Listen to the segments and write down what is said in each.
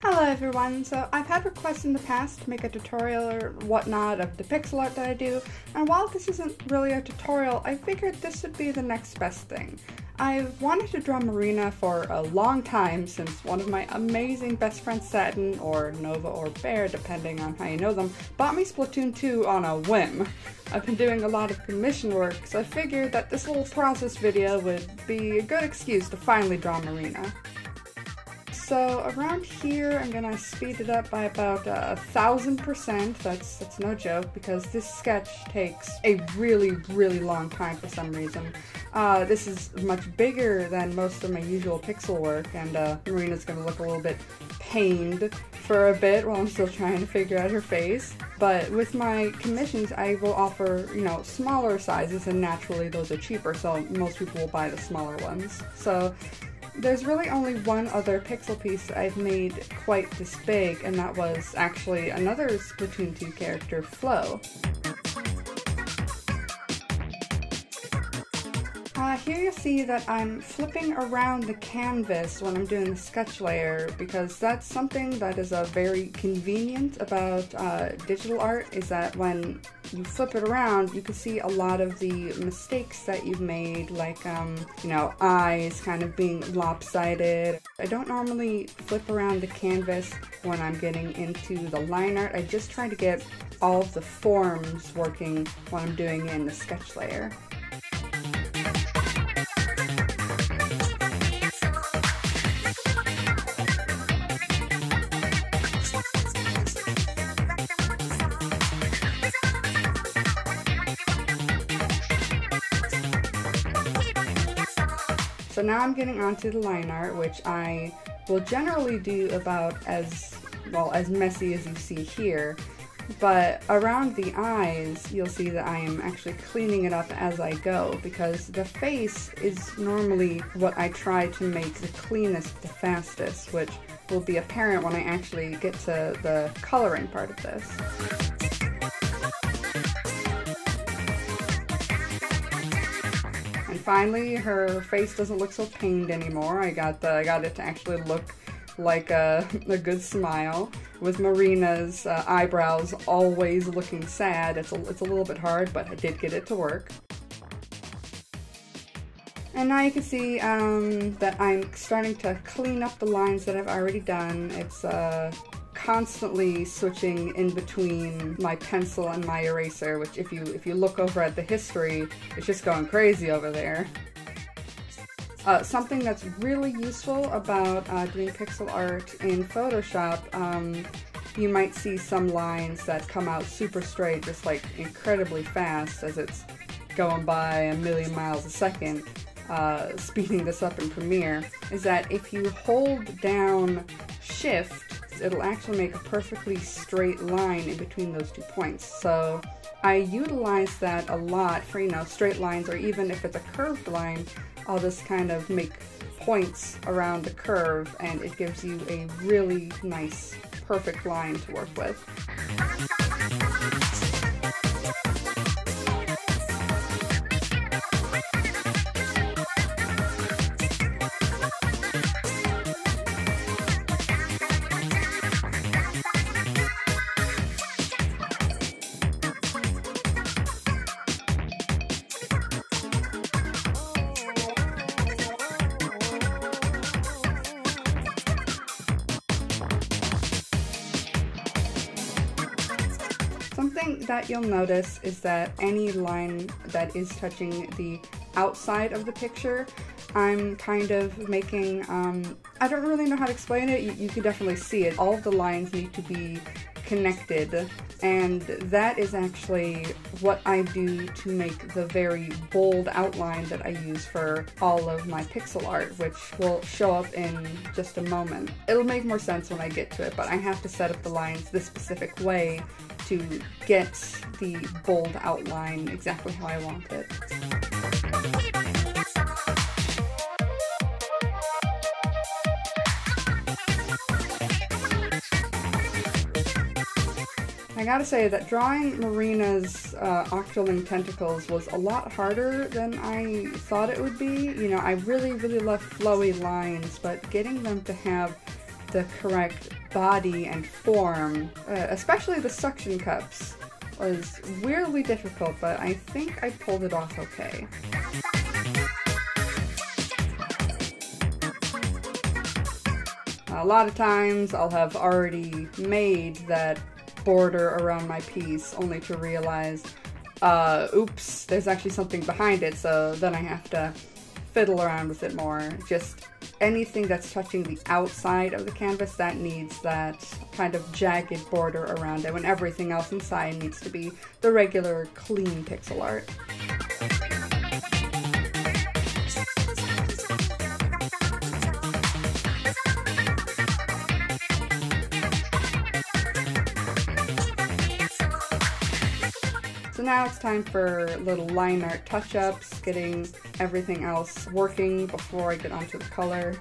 Hello everyone, so I've had requests in the past to make a tutorial or whatnot of the pixel art that I do, and while this isn't really a tutorial, I figured this would be the next best thing. I've wanted to draw Marina for a long time since one of my amazing best friends Satin, or Nova, or Bear, depending on how you know them, bought me Splatoon 2 on a whim. I've been doing a lot of commission work, so I figured that this little process video would be a good excuse to finally draw Marina. So around here, I'm gonna speed it up by about 1,000%. That's no joke, because this sketch takes a really long time for some reason. This is much bigger than most of my usual pixel work, and Marina's gonna look a little bit pained for a bit while I'm still trying to figure out her face. But with my commissions, I will offer, smaller sizes, and naturally those are cheaper, so most people will buy the smaller ones. So there's really only one other pixel piece that I've made quite this big, and that was actually another Splatoon 2 character, Flo. Here you'll see that I'm flipping around the canvas when I'm doing the sketch layer, because that's something that is very convenient about digital art, is that when you flip it around, you can see a lot of the mistakes that you've made, like, eyes kind of being lopsided. I don't normally flip around the canvas when I'm getting into the line art. I just try to get all of the forms working when I'm doing it in the sketch layer. So now I'm getting onto the line art, which I will generally do about as messy as you see here. But around the eyes, you'll see that I am actually cleaning it up as I go, because the face is normally what I try to make the cleanest, the fastest, which will be apparent when I actually get to the coloring part of this. Finally, her face doesn't look so pained anymore. I got it to actually look like a good smile. With Marina's eyebrows always looking sad, it's a little bit hard, but I did get it to work. And now you can see that I'm starting to clean up the lines that I've already done. It's constantly switching in between my pencil and my eraser, which if you look over at the history, it's just going crazy over there. Something that's really useful about doing pixel art in Photoshop, you might see some lines that come out super straight, just like incredibly fast as it's going by 1,000,000 miles a second. Speeding this up in Premiere, is that if you hold down Shift, it'll actually make a perfectly straight line in between those two points. So I utilize that a lot for, straight lines, or even if it's a curved line, I'll just kind of make points around the curve, and it gives you a really nice, perfect line to work with. Something that you'll notice is that any line that is touching the outside of the picture, I'm kind of making, I don't really know how to explain it. You can definitely see it. All of the lines need to be connected, and that is actually what I do to make the very bold outline that I use for all of my pixel art, which will show up in just a moment. It'll make more sense when I get to it, but I have to set up the lines this specific way to get the bold outline exactly how I want it. I gotta say that drawing Marina's octoling tentacles was a lot harder than I thought it would be. You know, I really love flowy lines, but getting them to have the correct body and form, especially the suction cups, was weirdly difficult, but I think I pulled it off okay. A lot of times I'll have already made that border around my piece only to realize, oops, there's actually something behind it, so then I have to fiddle around with it more. Just anything that's touching the outside of the canvas, that needs that kind of jagged border around it, when everything else inside needs to be the regular clean pixel art. So now it's time for little line art touch-ups, getting everything else working before I get onto the color.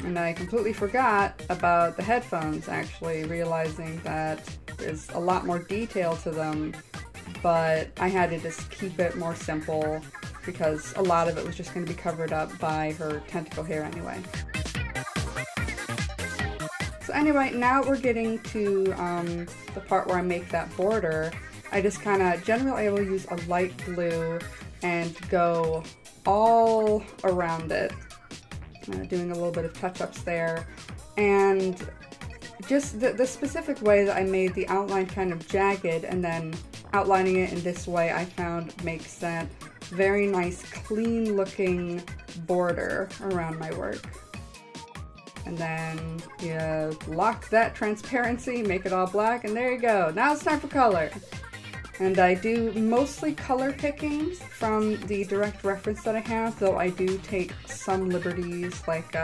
And I completely forgot about the headphones, actually, realizing that there's a lot more detail to them, but I had to just keep it more simple, because a lot of it was just going to be covered up by her tentacle hair anyway. So anyway, now we're getting to the part where I make that border. I just kind of, generally I will use a light blue and go all around it, doing a little bit of touch-ups there. And just the specific way that I made the outline kind of jagged and then outlining it in this way, I found makes that very nice, clean looking border around my work. And then you lock that transparency, make it all black, and there you go. Now it's time for color. And I do mostly color picking from the direct reference that I have, though I do take some liberties, like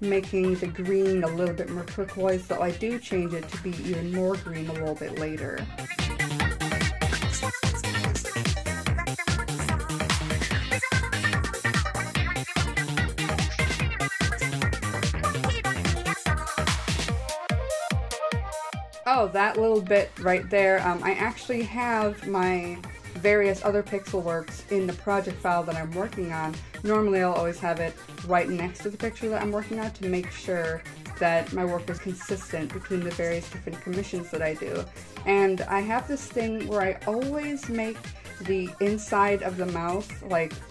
making the green a little bit more turquoise, though I do change it to be even more green a little bit later. Oh, that little bit right there, I actually have my various other pixel works in the project file that I'm working on. Normally I'll always have it right next to the picture that I'm working on to make sure that my work is consistent between the various different commissions that I do. And I have this thing where I always make the inside of the mouth,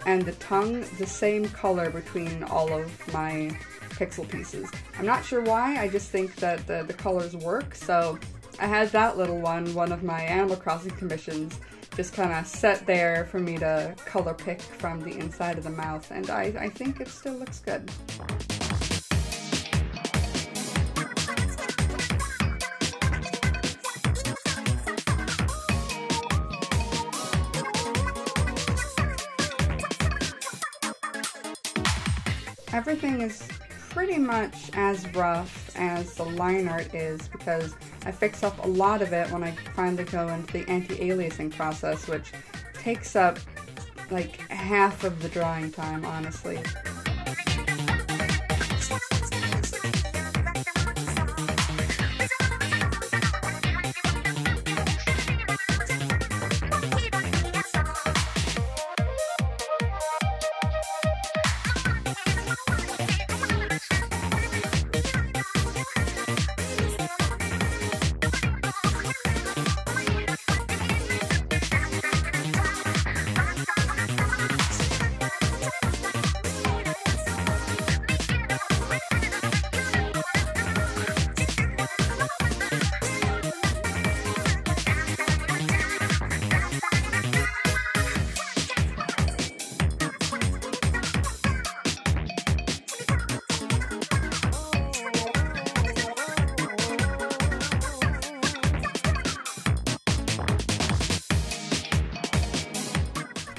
and the tongue the same color between all of my pixel pieces. I'm not sure why, I just think that the colors work, so I had that little one of my Animal Crossing commissions, just kind of set there for me to color pick from the inside of the mouth, and I think it still looks good. Everything is pretty much as rough as the line art is, because I fix up a lot of it when I finally go into the anti-aliasing process, which takes up like half of the drawing time, honestly.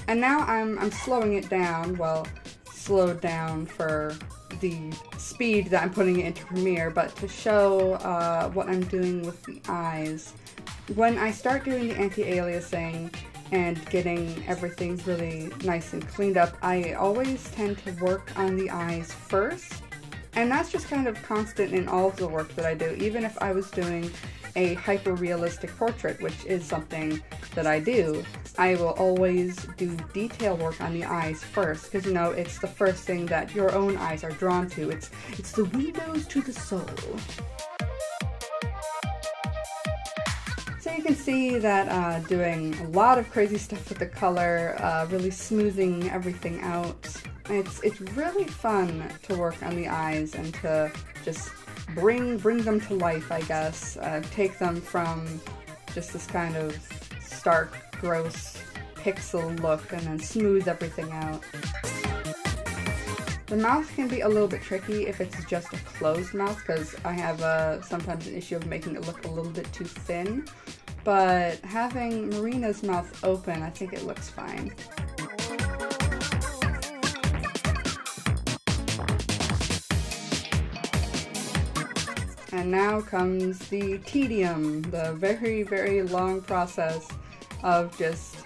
And now I'm slowing it down, well, slowed down for the speed that I'm putting it into Premiere, but to show what I'm doing with the eyes. When I start doing the anti-aliasing and getting everything really nice and cleaned up, I always tend to work on the eyes first. And that's just kind of constant in all of the work that I do. Even if I was doing a hyper-realistic portrait, which is something that I do, I will always do detail work on the eyes first, because you know, it's the first thing that your own eyes are drawn to. It's the windows to the soul. So you can see that doing a lot of crazy stuff with the color, really smoothing everything out. It's really fun to work on the eyes and to just bring them to life, I guess. Take them from just this kind of stark, gross pixel look and then smooth everything out. The mouth can be a little bit tricky if it's just a closed mouth, because I have sometimes an issue of making it look a little bit too thin. But having Marina's mouth open, I think it looks fine. And now comes the tedium, the very, very long process of just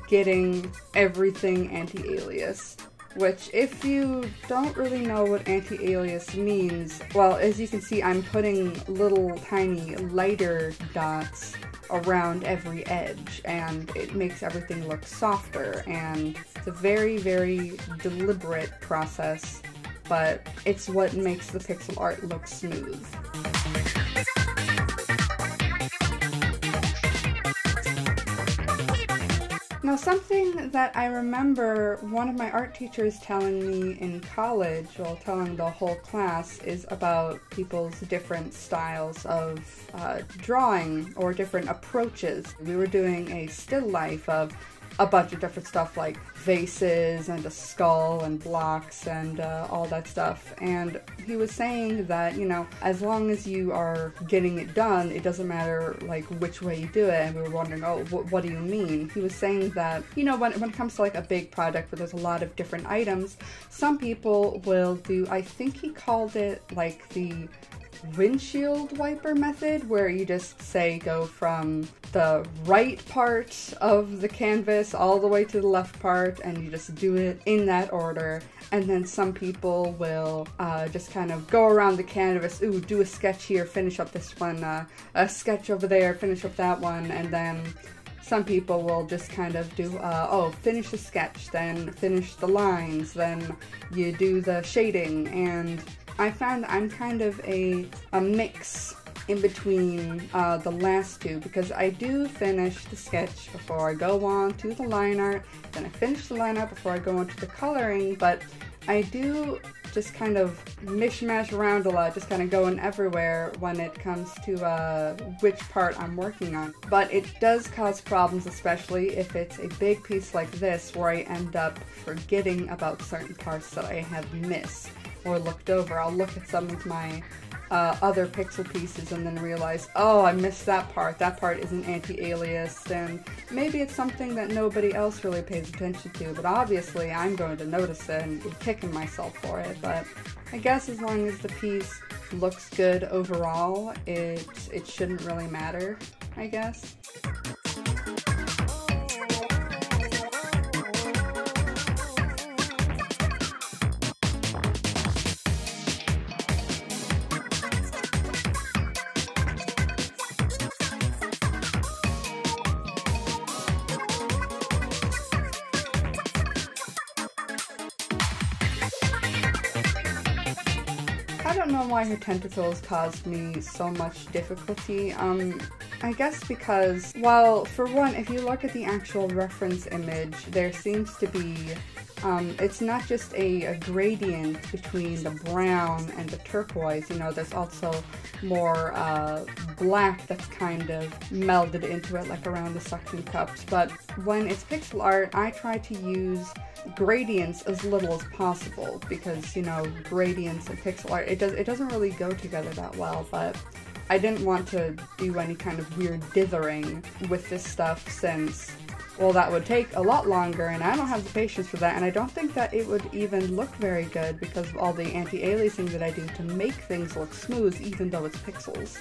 getting everything anti-aliased. Which, if you don't really know what anti-alias means, well, as you can see, I'm putting little tiny lighter dots around every edge, and it makes everything look softer, and it's a very, very deliberate process, but it's what makes the pixel art look smooth. Now, something that I remember one of my art teachers telling me in college, well, telling the whole class, is about people's different styles of drawing or different approaches. We were doing a still life of a bunch of different stuff like vases and a skull and blocks and all that stuff, and he was saying that, you know, as long as you are getting it done, it doesn't matter like which way you do it. And we were wondering, oh, what do you mean? He was saying that, you know, when it comes to like a big project where there's a lot of different items, some people will do, I think he called it like the windshield wiper method, where you just say go from the right part of the canvas all the way to the left part, and you just do it in that order. And then some people will just kind of go around the canvas, ooh, do a sketch here, finish up this one, a sketch over there, finish up that one, and then some people will just kind of do, oh, finish the sketch, then finish the lines, then you do the shading. And I found I'm kind of a mix in between the last two, because I do finish the sketch before I go on to the line art, then I finish the line art before I go on to the coloring, but I do just kind of mishmash around a lot, just kind of going everywhere when it comes to which part I'm working on. But it does cause problems, especially if it's a big piece like this, where I end up forgetting about certain parts that I have missed or looked over. I'll look at some of my other pixel pieces and then realize, oh, I missed that part isn't anti-aliased, and maybe it's something that nobody else really pays attention to, but obviously I'm going to notice it and be kicking myself for it. But I guess as long as the piece looks good overall, it shouldn't really matter, I guess. I don't know why her tentacles caused me so much difficulty. I guess because, well, for one, if you look at the actual reference image, there seems to be, it's not just a gradient between the brown and the turquoise, you know, there's also more black that's kind of melded into it, like around the suction cups. But when it's pixel art, I try to use gradients as little as possible, because, you know, gradients and pixel art, it doesn't really go together that well. But I didn't want to do any kind of weird dithering with this stuff, since, well, that would take a lot longer, and I don't have the patience for that, and I don't think that it would even look very good because of all the anti-aliasing that I do to make things look smooth, even though it's pixels.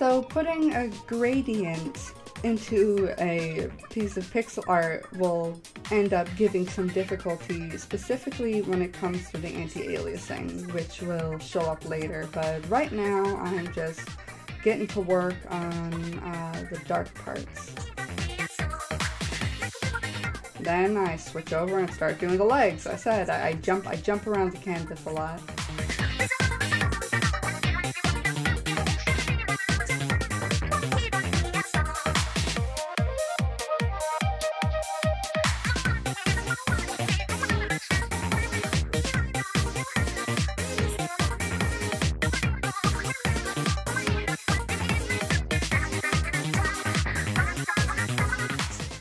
So putting a gradient into a piece of pixel art will end up giving some difficulty, specifically when it comes to the anti-aliasing, which will show up later. But right now I'm just getting to work on the dark parts. Then I switch over and start doing the legs. I said I jump around the canvas a lot.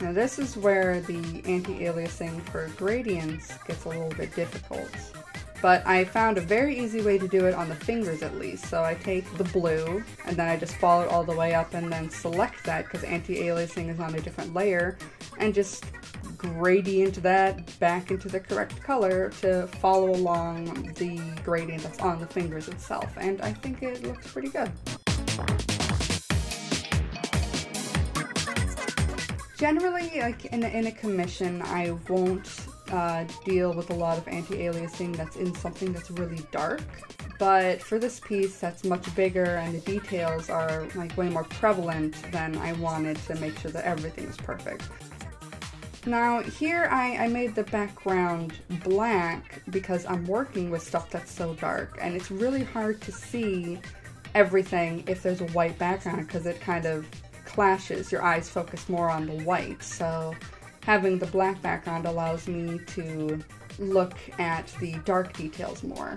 Now this is where the anti-aliasing for gradients gets a little bit difficult. But I found a very easy way to do it on the fingers at least. So I take the blue and then I just follow it all the way up and then select that because anti-aliasing is on a different layer and just gradient that back into the correct color to follow along the gradient that's on the fingers itself. And I think it looks pretty good. Generally, like in a commission, I won't deal with a lot of anti-aliasing that's in something that's really dark. But for this piece that's much bigger and the details are like way more prevalent, then I wanted to make sure that everything was perfect. Now here I made the background black because I'm working with stuff that's so dark and it's really hard to see everything if there's a white background because it kind of clashes. Your eyes focus more on the white, so having the black background allows me to look at the dark details more.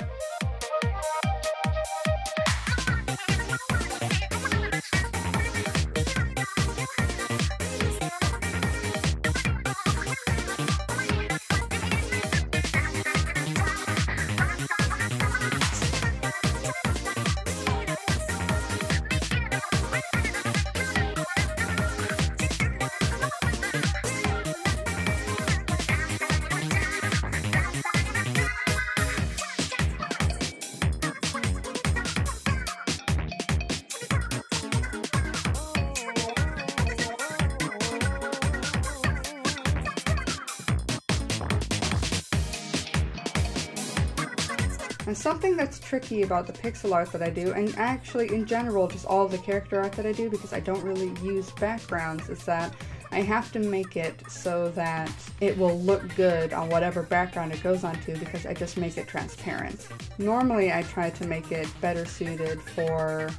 And something that's tricky about the pixel art that I do, and actually in general just all the character art that I do because I don't really use backgrounds, is that I have to make it so that it will look good on whatever background it goes onto because I just make it transparent. Normally I try to make it better suited for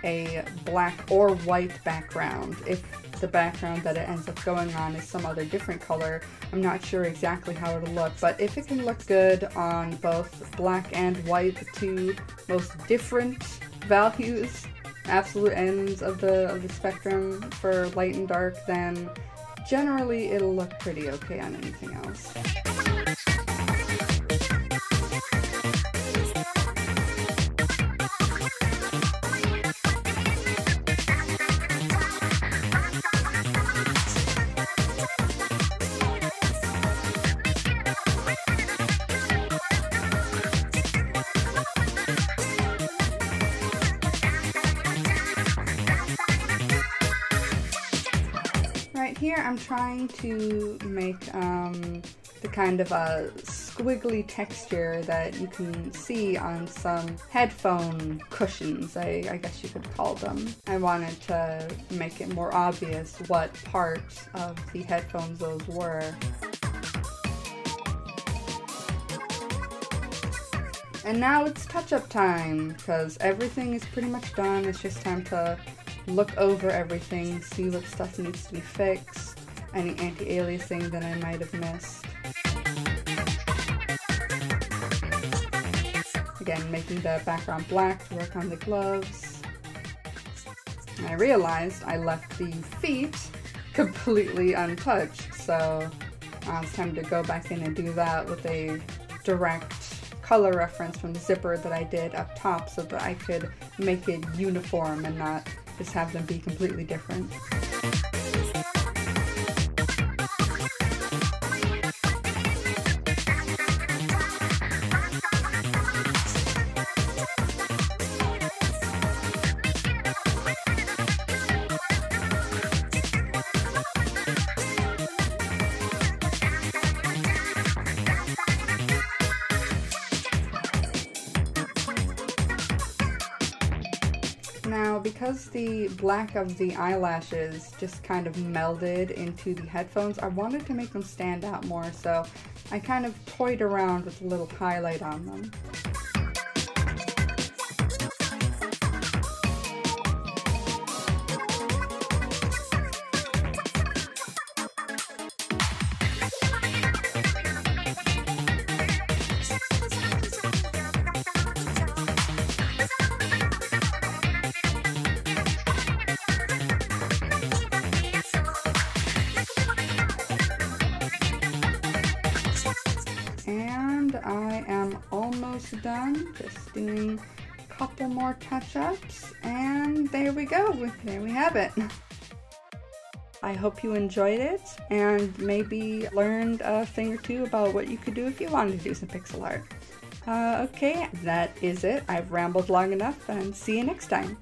a black or white background. If the background that it ends up going on is some other different color, I'm not sure exactly how it'll look, but if it can look good on both black and white, the two most different values, absolute ends of the spectrum for light and dark, then generally it'll look pretty okay on anything else. Right here I'm trying to make the kind of a squiggly texture that you can see on some headphone cushions, I guess you could call them. I wanted to make it more obvious what part of the headphones those were. And now it's touch-up time, because everything is pretty much done. It's just time to look over everything, see what stuff needs to be fixed, any anti-aliasing that I might have missed. Again, making the background black to work on the gloves. And I realized I left the feet completely untouched, so it's time to go back in and do that with a direct color reference from the zipper that I did up top so that I could make it uniform and not just have them be completely different. Now, because the black of the eyelashes just kind of melded into the headphones, I wanted to make them stand out more, so I kind of toyed around with a little highlight on them. And I am almost done, just doing a couple more touch-ups, and there we go, there we have it. I hope you enjoyed it, and maybe learned a thing or two about what you could do if you wanted to do some pixel art. Okay, that is it. I've rambled long enough, and see you next time.